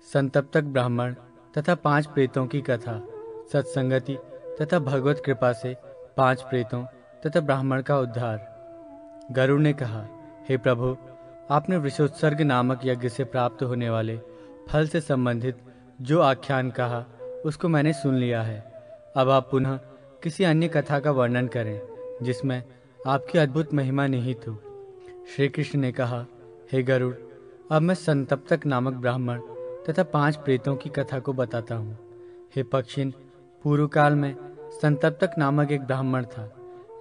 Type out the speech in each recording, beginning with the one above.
संतप्तक ब्राह्मण तथा 5 प्रेतों की कथा। सत्संगति तथा भगवत कृपा से 5 प्रेतों तथा ब्राह्मण का उद्धार। गरुड़ ने कहा, हे प्रभु, आपने वृषोत्सर्ग नामक यज्ञ से प्राप्त होने वाले फल से संबंधित जो आख्यान कहा उसको मैंने सुन लिया है। अब आप पुनः किसी अन्य कथा का वर्णन करें जिसमें आपकी अद्भुत महिमा निहित हो। श्री कृष्ण ने कहा, हे गरुड़, अब मैं संतप्तक नामक ब्राह्मण तथा 5 प्रेतों की कथा को बताता हूँ। हे पक्षिन, पूर्व काल में संतप्तक नामक एक ब्राह्मण था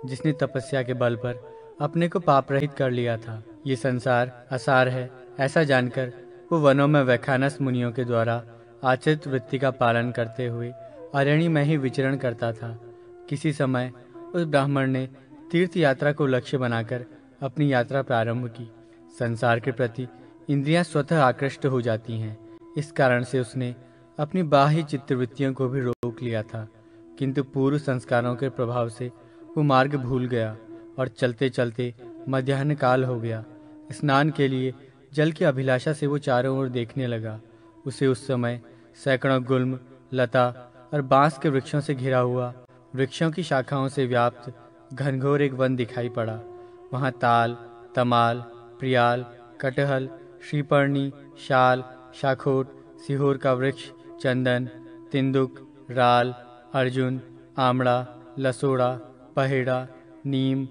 जिसने तपस्या के बल पर अपने को पाप रहित कर लिया था। ये संसार असार है ऐसा जानकर वो वनों में वैखानस मुनियों के द्वारा आचरित वृत्ति का पालन करते हुए अरण्य में ही विचरण करता था। किसी समय उस ब्राह्मण ने तीर्थ यात्रा को लक्ष्य बनाकर अपनी यात्रा प्रारंभ की। संसार के प्रति इंद्रियां स्वतः आकृष्ट हो जाती हैं। इस कारण से उसने अपनी बाह्य चित्तवृत्तियों को भी रोक लिया था, किंतु पूर्व संस्कारों के प्रभाव से वो मार्ग भूल गया और चलते चलते मध्याह्न काल हो गया। स्नान के लिए जल की अभिलाषा से वो चारों ओर देखने लगा। उसे उस समय सैकड़ों गुल्म, लता और बांस के वृक्षों से घिरा हुआ, वृक्षों की शाखाओं से व्याप्त घनघोर एक वन दिखाई पड़ा। वहाँ ताल, तमाल, प्रियाल, कटहल, श्रीपर्णी, शाल, शाखोट, सिहोर का वृक्ष, चंदन, तिंदुक, राल, अर्जुन, आमड़ा, लसोड़ा, पहेड़ा, नीम,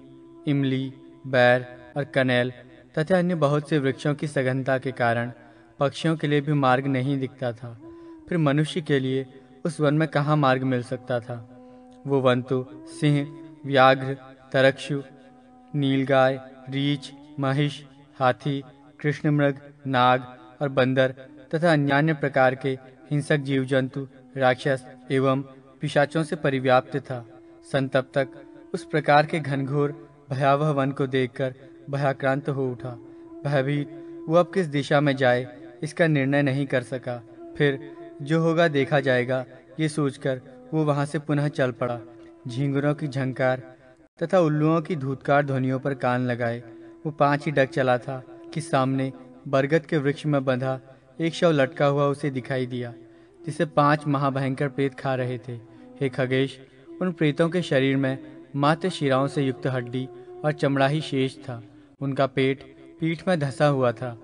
इमली, बैर और कनेल तथा अन्य बहुत से वृक्षों की सघनता के कारण पक्षियों के लिए भी मार्ग नहीं दिखता था। फिर मनुष्य के लिए उस वन में कहाँ मार्ग मिल सकता था। वो वन तो सिंह, व्याघ्र, तरक्षु, नीलगाय, रीछ, महिष, हाथी, कृष्णमृग, नाग और बंदर तथा अन्यान्य प्रकार के हिंसक जीव जंतु, राक्षस एवं पिशाचों से परिव्याप्त था। संतप्तक उस प्रकार के घनघोर भयावह वन को देखकर भयाक्रांत हो उठा। भयभीत वो अब किस दिशा में जाए इसका निर्णय नहीं कर सका। फिर जो होगा देखा जाएगा ये सोचकर वो वहां से पुनः चल पड़ा। झींगुरों की झंकार तथा उल्लुओं की धूतकार ध्वनियों पर कान लगाए वो 5 ही डग चला था कि सामने बरगद के वृक्ष में बंधा एक शव लटका हुआ उसे दिखाई दिया, जिसे 5 महाभयंकर प्रेत खा रहे थे। हे खगेश, उन प्रेतों के शरीर में मात्र शिराओं से युक्त हड्डी और चमड़ा ही शेष था। उनका पेट पीठ में धंसा हुआ था।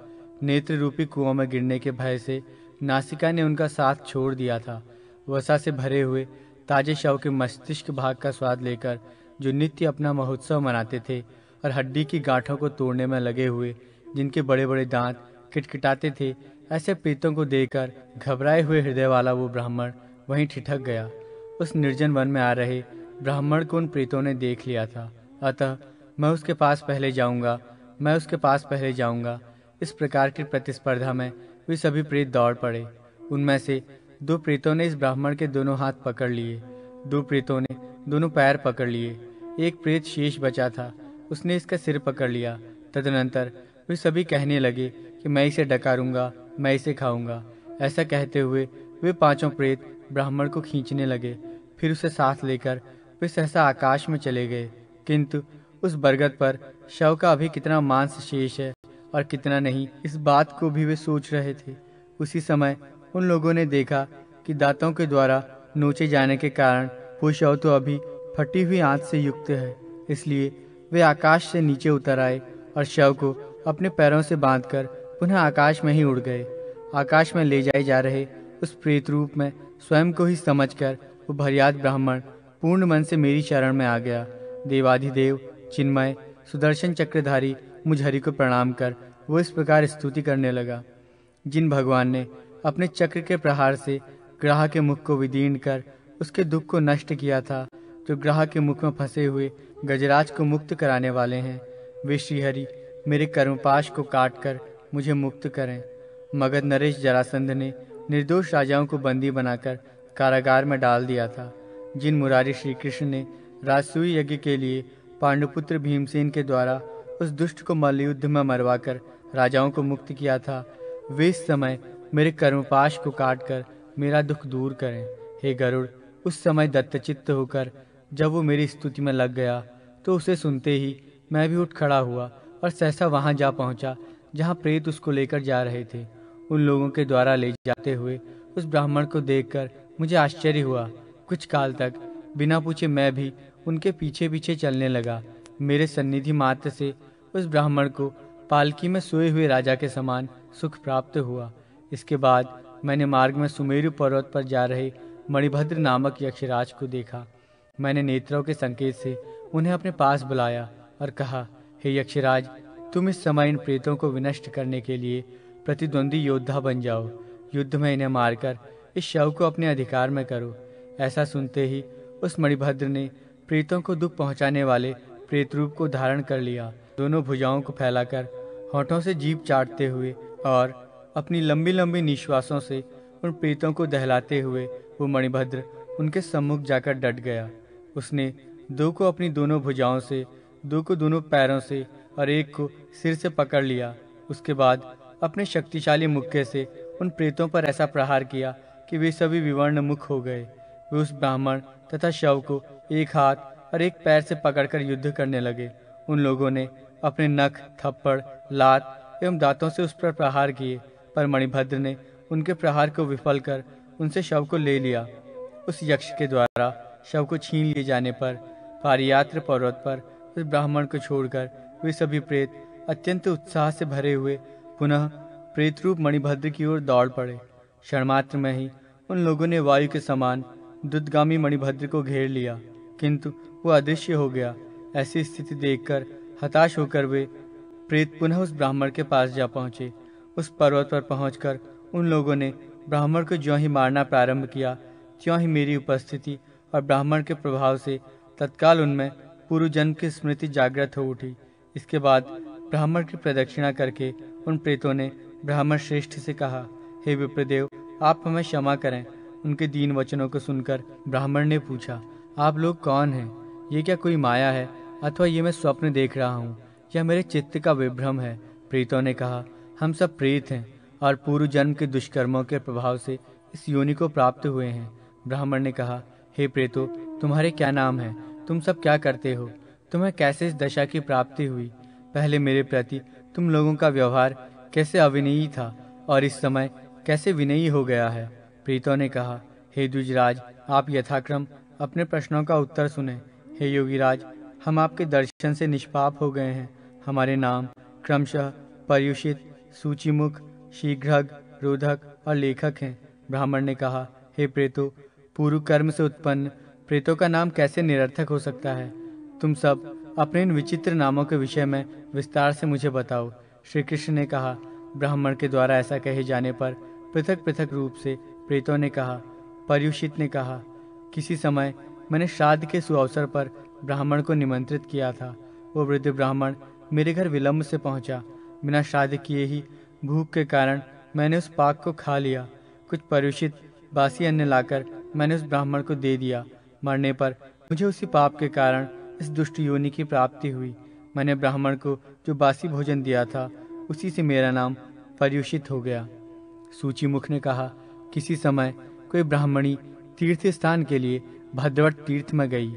नेत्र रूपी कुओं में गिरने के भय से नासिका ने उनका साथ छोड़ दिया था। वसा से भरे हुए ताजे शव के मस्तिष्क भाग का स्वाद लेकर जो नित्य अपना महोत्सव मनाते थे और हड्डी की गांठों को तोड़ने में लगे हुए जिनके बड़े बड़े दांत किटकिटाते थे, ऐसे प्रेतों को देखकर घबराए हुए हृदय वाला वो ब्राह्मण वहीं ठिठक गया। उस निर्जन वन में आ रहे ब्राह्मण को उन प्रेतों ने देख लिया था। अतः मैं उसके पास पहले जाऊंगा, मैं उसके पास पहले जाऊंगा। इस प्रकार की प्रतिस्पर्धा में वे सभी प्रेत दौड़ पड़े। उनमें से 2 प्रेतों ने इस ब्राह्मण के दोनों हाथ पकड़ लिए, 2 प्रेतों ने दोनों पैर पकड़ लिए, एक प्रेत शेष बचा था, उसने इसका सिर पकड़ लिया। तदनंतर वे सभी कहने लगे कि मैं इसे डकारूंगा, मैं इसे खाऊंगा। ऐसा कहते हुए वे 5 प्रेत ब्राह्मण को खींचने लगे। फिर उसे साथ लेकर वे सहसा आकाश में चले गए। किंतु उस बरगद पर शव का अभी कितना मांस शेष है और कितना नहीं, इस बात को भी वे सोच रहे थे। उसी समय उन लोगों ने देखा कि दांतों के द्वारा नोचे जाने के कारण वो शव तो अभी फटी हुई आंत से युक्त है। इसलिए वे आकाश से नीचे उतर आए और शव को अपने पैरों से बांधकर पुनः आकाश में ही उड़ गए। आकाश में ले जाए जा रहे उस प्रेत रूप में स्वयं को ही समझकर वो भर्याद ब्राह्मण पूर्ण मन से मेरी शरण में आ गया। देवाधिदेव, चिन्मय, सुदर्शन चक्रधारी मुझ हरि को प्रणाम कर वो इस प्रकार स्तुति करने लगा। जिन भगवान ने अपने चक्र के प्रहार से ग्राह के मुख को विदीर्ण कर उसके दुख को नष्ट किया था, जो ग्राह के मुख में फंसे हुए गजराज को मुक्त कराने वाले हैं, वे श्रीहरि मेरे कर्मपाश को काट कर मुझे मुक्त करें। मगध नरेश जरासंध ने निर्दोष राजाओं को बंदी बनाकर कारागार में डाल दिया था। जिन मुरारी श्री कृष्ण ने राजसूय यज्ञ के लिए पांडुपुत्र भीमसेन के द्वारा उस दुष्ट को मल्लयुद्ध में मरवाकर राजाओं को मुक्त किया था, वे इस समय मेरे कर्मपाश को काटकर मेरा दुख दूर करें। हे गरुड़, उस समय दत्तचित्त होकर जब वो मेरी स्तुति में लग गया तो उसे सुनते ही मैं भी उठ खड़ा हुआ और सहसा वहां जा पहुंचा जहां प्रेत उसको लेकर जा रहे थे। उन लोगों के द्वारा ले जाते हुए उस ब्राह्मण को देखकर मुझे आश्चर्य हुआ। कुछ काल तक बिना पूछे मैं भी उनके पीछे पीछे चलने लगा। मेरे सन्निधि मात्र से उस ब्राह्मण को पालकी में सोए हुए राजा के समान सुख प्राप्त हुआ। इसके बाद मैंने मार्ग में सुमेरु पर्वत पर जा रहे मणिभद्र नामक यक्षराज को देखा। मैंने नेत्रों के संकेत से उन्हें अपने पास बुलाया और कहा, हे यक्षराज, तुम इस समय इन प्रेतों को विनष्ट करने के लिए प्रतिद्वंदी योद्धा बन जाओ। युद्ध में इन्हें मारकर इस शव को अपने अधिकार में करो। ऐसा सुनते ही उस मणिभद्र ने प्रेतों को दुख पहुंचाने वाले प्रेत रूप को धारण कर लिया। दोनों भुजाओं को फैलाकर होठों से जीभ चाटते हुए और अपनी लंबी लंबी निश्वासों से उन प्रेतों को दहलाते हुए वो मणिभद्र उनके सम्मुख जाकर डट गया। उसने दो को अपनी दोनों भुजाओं से, दो को दोनों पैरों से और एक को सिर से पकड़ लिया। उसके बाद अपने शक्तिशाली मुक्के से उन प्रेतों पर ऐसा प्रहार किया कि वे सभी विवर्ण मुख हो गए। वे उस ब्राह्मण तथा शव को एक हाथ और एक पैर से पकड़कर युद्ध करने लगे। उन लोगों ने अपने नख, थप्पड़, लात एवं दांतों से उस पर प्रहार किए, पर मणिभद्र ने उनके प्रहार को विफल कर उनसे शव को ले लिया। उस यक्ष के द्वारा शव को छीन लिए जाने पर पारियात्र पर्वत पर उस ब्राह्मण को छोड़कर वे सभी प्रेत अत्यंत उत्साह से भरे हुए पुनः प्रेत रूप मणिभद्र की ओर दौड़ पड़े। क्षणमात्र में ही उन लोगों ने वायु के समान द्रुतगामी मणिभद्र को घेर लिया, किंतु वो अदृश्य हो गया। ऐसी स्थिति देखकर हताश होकर वे प्रेत पुनः उस ब्राह्मण के पास जा पहुंचे। उस पर्वत पर पहुंचकर उन लोगों ने ब्राह्मण को ज्यों ही मारना प्रारंभ किया, त्यों ही मेरी उपस्थिति और ब्राह्मण के प्रभाव से तत्काल उनमें पूर्व जन्म की स्मृति जागृत हो उठी। इसके बाद ब्राह्मण की प्रदक्षिणा करके उन प्रेतों ने ब्राह्मण श्रेष्ठ से कहा, हे विप्रदेव, आप हमें क्षमा करें। उनके दीन वचनों को सुनकर ब्राह्मण ने पूछा, आप लोग कौन हैं? ये क्या कोई माया है अथवा ये मैं स्वप्न देख रहा हूँ? यह मेरे चित्त का विभ्रम है। प्रेतों ने कहा, हम सब प्रेत हैं और पूर्व जन्म के दुष्कर्मों के प्रभाव से इस योनि को प्राप्त हुए हैं। ब्राह्मण ने कहा, हे प्रेतों, तुम्हारे क्या नाम है? तुम सब क्या करते हो? तुम्हें कैसे इस दशा की प्राप्ति हुई? पहले मेरे प्रति तुम लोगों का व्यवहार कैसे अविनयी था और इस समय कैसे विनयी हो गया है? प्रेतों ने कहा, हे द्विजराज, आप यथाक्रम अपने प्रश्नों का उत्तर सुने। हे योगीराज, हम आपके दर्शन से निष्पाप हो गए हैं। हमारे नाम क्रमशः पर्युषित, सूचिमुख, शीघ्रग, रोधक और लेखक हैं। ब्राह्मण ने कहा, हे प्रेतों, पूर्व कर्म से उत्पन्न प्रेतों का नाम कैसे निरर्थक हो सकता है? तुम सब अपने इन विचित्र नामों के विषय में विस्तार से मुझे बताओ। श्री कृष्ण ने कहा। ब्राह्मण के द्वारा ऐसा कहे जाने पर पृथक पृथक रूप से प्रेतों ने कहा। पर्युषित ने कहा, किसी समय मैंने श्राद्ध के सुअवसर पर ब्राह्मण को निमंत्रित किया था। वो वृद्ध ब्राह्मण मेरे घर विलंब से पहुंचा। बिना श्राद्ध किए ही भूख के कारण मैंने उस पाक को खा लिया। कुछ पर्युषित बासी अन्न लाकर मैंने उस ब्राह्मण को दे दिया। मरने पर मुझे उसी पाप के कारण इस दुष्ट योनि की प्राप्ति हुई। मैंने ब्राह्मण को जो बासी भोजन दिया था उसी से मेरा नाम पर्युषित हो गया। सूचिमुख ने कहा, किसी समय कोई ब्राह्मणी तीर्थ स्थान के लिए भद्रवट तीर्थ में गई।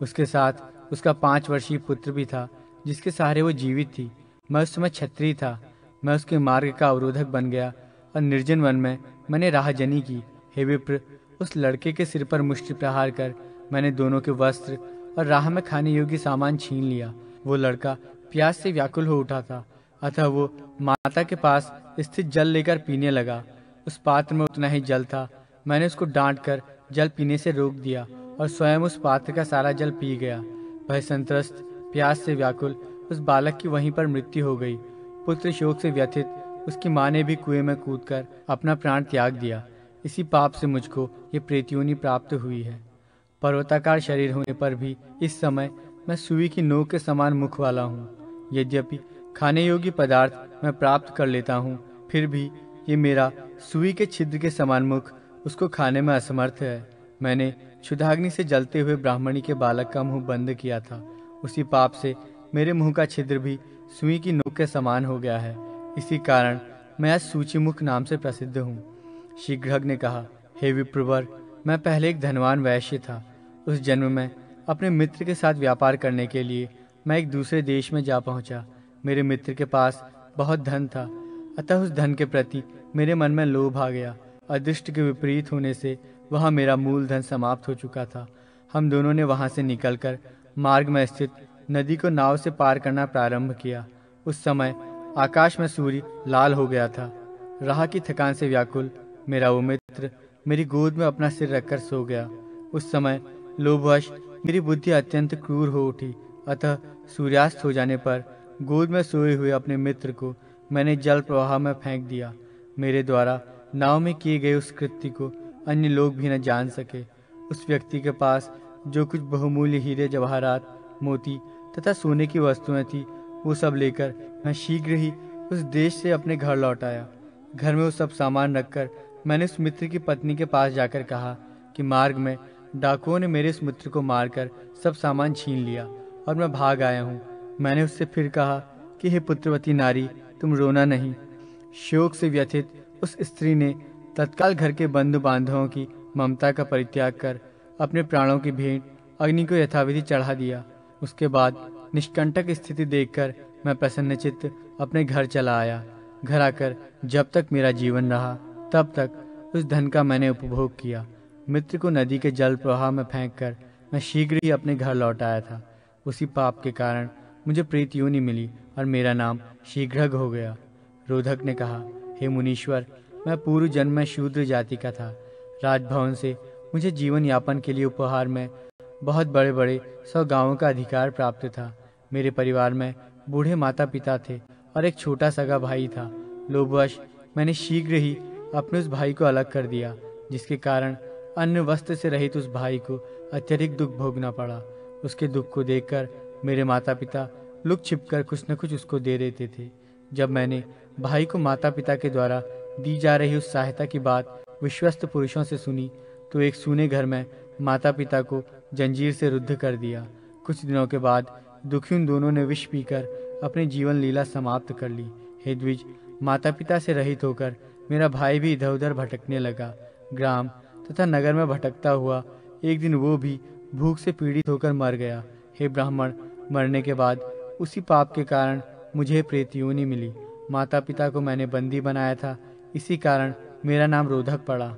उसके साथ उसका 5 वर्षीय पुत्र भी था, जिसके सहारे वो जीवित थी। मैं उस समय क्षत्रिय था। मैं उसके मार्ग का अवरोधक बन गया और निर्जन वन में मैंने राहजनी की। हे विप्र, उस लड़के के सिर पर मुष्टि प्रहार कर मैंने दोनों के वस्त्र और राह में खाने योग्य सामान छीन लिया। वो लड़का प्यास से व्याकुल हो उठा था, अतः वो माता के पास स्थित जल लेकर पीने लगा। उस पात्र में उतना ही जल था। मैंने उसको डांट कर जल पीने से रोक दिया और स्वयं उस पात्र का सारा जल पी गया। भय संत्रस्त, प्यास से व्याकुल उस बालक की वहीं पर मृत्यु हो गई। पुत्र शोक से व्यथित उसकी माँ ने भी कुएं में कूदकर अपना प्राण त्याग दिया। इसी पाप से मुझको ये प्रेतयोनि प्राप्त हुई है। पर्वताकार शरीर होने पर भी इस समय मैं सुई की नोक के समान मुख वाला हूँ। यद्यपि खाने योग्य पदार्थ मैं प्राप्त कर लेता हूँ, फिर भी ये मेरा सुई के छिद्र के समान मुख उसको खाने में असमर्थ है। मैंने क्षुधाग्नि से जलते हुए ब्राह्मणी के बालक का मुंह बंद किया था। उसी पाप से मेरे मुंह का छिद्र भी सुई की नोक के समान हो गया है। इसी कारण मैं आज सूचिमुख नाम से प्रसिद्ध हूँ। शीघ्रग ने कहा, हे विप्रवर, मैं पहले एक धनवान वैश्य था। उस जन्म में अपने मित्र के साथ व्यापार करने के लिए मैं एक दूसरे देश में जा पहुंचा। मेरे मित्र के पास बहुत धन था, अतः उस धन के प्रति मेरे मन में लोभ आ गया। अदृष्ट के विपरीत होने से वहाँ मेरा मूलधन समाप्त हो चुका था। हम दोनों ने वहाँ से निकलकर मार्ग में स्थित नदी को नाव से पार करना प्रारंभ किया। उस समय आकाश में सूर्य लाल हो गया था। राह की थकान से व्याकुल मेरा वो मित्र मेरी गोद में अपना सिर रखकर सो गया। उस समय लोभवश मेरी बुद्धि अत्यंत क्रूर हो उठी। अतः सूर्यास्त हो जाने पर गोद में सोए हुए अपने मित्र को मैंने जल प्रवाह में फेंक दिया। मेरे द्वारा नाव में किए गए उस कृत्य को अन्य लोग भी न जान सके। उस व्यक्ति के पास जो कुछ बहुमूल्य हीरे जवाहरात, मोती तथा सोने की वस्तुएं थी, वो सब लेकर मैं शीघ्र ही उस देश से अपने घर लौट आया। घर में वो सब सामान रखकर मैंने उस मित्र की पत्नी के पास जाकर कहा कि मार्ग में डाकुओं ने मेरे उस मित्र को मारकर सब सामान छीन लिया और मैं भाग आया हूँ। मैंने उससे फिर कहा कि हे पुत्रवती नारी, तुम रोना नहीं। शोक से व्यथित उस स्त्री ने तत्काल घर के बंधु बांधवों की ममता का परित्याग कर अपने प्राणों की भेंट अग्नि को यथाविधि चढ़ा दिया। उसके बाद निष्कंटक स्थिति देखकर मैं प्रसन्नचित्त अपने घर चला आया। घर आकर जब तक मेरा जीवन रहा तब तक उस धन का मैंने उपभोग किया। मित्र को नदी के जल प्रवाह में फेंककर मैं शीघ्र ही अपने घर लौट आया था। उसी पाप के कारण मुझे प्रेत योनि मिली और मेरा नाम शीघ्रग हो गया। रोधक ने कहा, हे मुनीश्वर, मैं पूर्व जन्म में शूद्र जाति का था। राजभवन से मुझे जीवन यापन के लिए उपहार में बहुत बड़े बड़े 100 गांवों का अधिकार प्राप्त था। मेरे परिवार में बूढ़े माता पिता थे और एक छोटा सगा भाई था। लोभवश मैंने शीघ्र ही अपने उस भाई को अलग कर दिया, जिसके कारण अन्न वस्त्र से रहित उस भाई को अत्यधिक दुख भोगना पड़ा। उसके दुख को देखकर मेरे माता पिता लुक छिपकर कुछ न कुछ उसको दे देते थे। जब मैंने भाई को माता पिता के द्वारा दी जा रही उस सहायता की बात विश्वस्त पुरुषों से सुनी तो एक सूने घर में माता पिता को जंजीर से रुद्ध कर दिया। कुछ दिनों के बाद दुखी उन दोनों ने विष पीकर अपनी जीवन लीला समाप्त कर ली। हे द्विज, माता पिता से रहित होकर मेरा भाई भी इधर उधर भटकने लगा। ग्राम तथा नगर में भटकता हुआ एक दिन वो भी भूख से पीड़ित होकर मर गया। हे ब्राह्मण, मरने के बाद उसी पाप के कारण मुझे प्रेत योनि मिली। माता पिता को मैंने बंदी बनाया था, इसी कारण मेरा नाम रोधक पड़ा।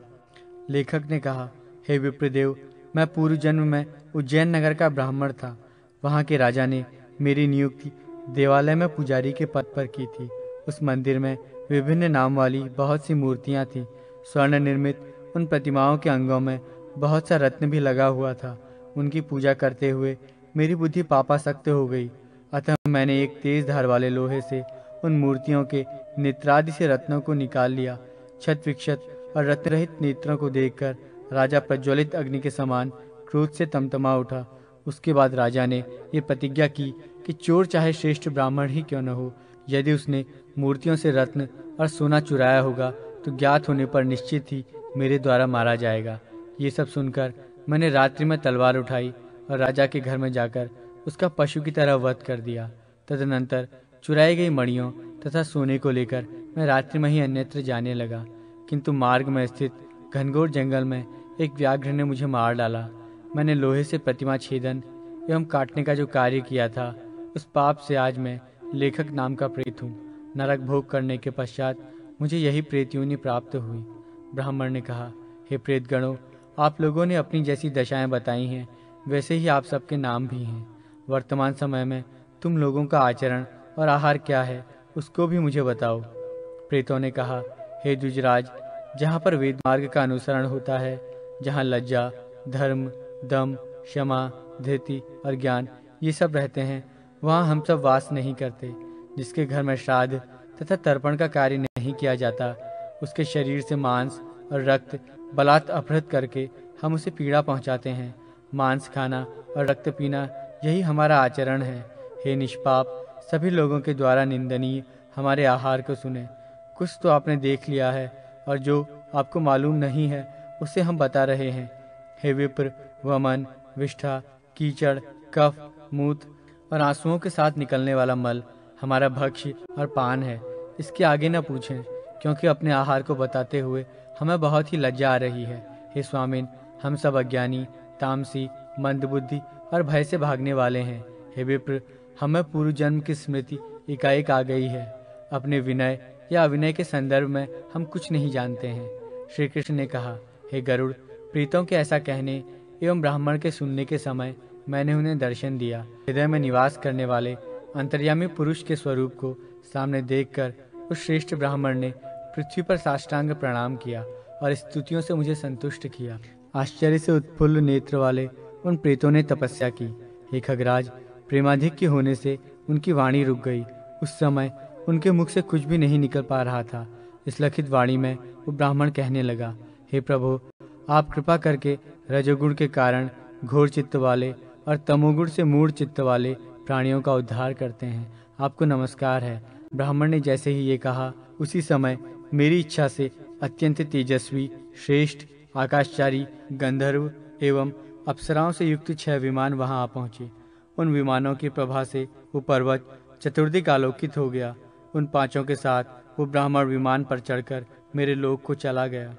लेखक ने कहा, हे विप्रदेव, मैं पूर्व जन्म में उज्जैन नगर का ब्राह्मण था। वहाँ के राजा ने मेरी नियुक्ति देवालय में पुजारी के पद पर की थी। उस मंदिर में विभिन्न नाम वाली बहुत सी मूर्तियाँ थीं। स्वर्ण निर्मित उन प्रतिमाओं के अंगों में बहुत सा रत्न भी लगा हुआ था। उनकी पूजा करते हुए मेरी बुद्धि पापासक्त हो गई। अतः मैंने एक तेज धार वाले लोहे से उन मूर्तियों के नेत्रादि से रत्नों को निकाल लिया। छत विक्षत और रत्न रहित नेत्रों को देखकर राजा प्रज्वलित अग्नि के समान क्रोध से तमतमा उठा। उसके बाद राजा ने ये प्रतिज्ञा की कि चोर चाहे श्रेष्ठ ब्राह्मण ही क्यों न हो, यदि उसने मूर्तियों से रत्न और सोना चुराया होगा तो ज्ञात होने पर निश्चित ही मेरे द्वारा मारा जाएगा। ये सब सुनकर मैंने रात्रि में तलवार उठाई और राजा के घर में जाकर उसका पशु की तरह वध कर दिया। तदनंतर चुराई गई मणियों तथा सोने को लेकर मैं रात्रि में ही अन्यत्र जाने लगा, किंतु मार्ग में स्थित घनघोर जंगल में एक व्याघ्र ने मुझे मार डाला। मैंने लोहे से प्रतिमा छेदन एवं काटने का जो कार्य किया था, उस पाप से आज मैं लेखक नाम का प्रेत हूँ। नरक भोग करने के पश्चात मुझे यही प्रेत योनि प्राप्त हुई। ब्राह्मण ने कहा, हे प्रेत गणों, आप लोगों ने अपनी जैसी दशाएं बताई हैं, वैसे ही आप सबके नाम भी हैं। वर्तमान समय में तुम लोगों का आचरण और आहार क्या है, उसको भी मुझे बताओ। प्रेतों ने कहा, हे द्विजराज, जहाँ पर वेद मार्ग का अनुसरण होता है, जहाँ लज्जा, धर्म, दम, क्षमा, धृति और ज्ञान ये सब रहते हैं, वहाँ हम सब वास नहीं करते। जिसके घर में श्राद्ध तथा तर्पण का कार्य नहीं किया जाता, उसके शरीर से मांस और रक्त बलात् अपहृत करके हम उसे पीड़ा पहुँचाते हैं। मांस खाना और रक्त पीना यही हमारा आचरण है। हे निष्पाप, सभी लोगों के द्वारा निंदनीय हमारे आहार को सुने। कुछ तो आपने देख लिया है और जो आपको मालूम नहीं है उसे हम बता रहे हैं। हे विप्र, वमन, विष्ठा, कीचड़, कफ, मूत और आंसुओं के साथ निकलने वाला मल हमारा भक्ष्य और पान है। इसके आगे न पूछें, क्योंकि अपने आहार को बताते हुए हमें बहुत ही लज्जा आ रही है। हे स्वामिन, हम सब अज्ञानी, तामसी, मंदबुद्धि और भय से भागने वाले हैं। हे विप्र, हमें पूर्व जन्म की स्मृति एकाएक आ गई है। अपने विनय, या अभिनय के संदर्भ में हम कुछ नहीं जानते हैं। श्री कृष्ण ने कहा, हे गरुड़, प्रीतों के ऐसा कहने एवं ब्राह्मण के सुनने के समय मैंने उन्हें दर्शन दिया। हृदय में निवास करने वाले अंतर्यामी पुरुष के स्वरूप को सामने देखकर उस श्रेष्ठ ब्राह्मण ने पृथ्वी पर साष्टांग प्रणाम किया और स्तुतियों से मुझे संतुष्ट किया। आश्चर्य से उत्फुल्ल नेत्र वाले उन प्रेतों ने तपस्या की। हे खगराज, प्रेमाधिक्य होने से उनकी वाणी रुक गई। उस समय उनके मुख से कुछ भी नहीं निकल पा रहा था। इस लखित वाणी में वो ब्राह्मण कहने लगा, हे प्रभु, आप कृपा करके रजोगुण के कारण घोर चित्त वाले और तमोगुण से मूढ़ चित्त वाले प्राणियों का उद्धार करते हैं। आपको नमस्कार है। ब्राह्मण ने जैसे ही ये कहा, उसी समय मेरी इच्छा से अत्यंत तेजस्वी, श्रेष्ठ, आकाशचारी, गंधर्व एवं अप्सराओं से युक्त 6 विमान वहां आ पहुंचे। उन विमानों की प्रभा से वो पर्वत चतुर्दिक आलोकित हो गया। उन 5 के साथ वो ब्राह्मण विमान पर चढ़कर मेरे लोक को चला गया।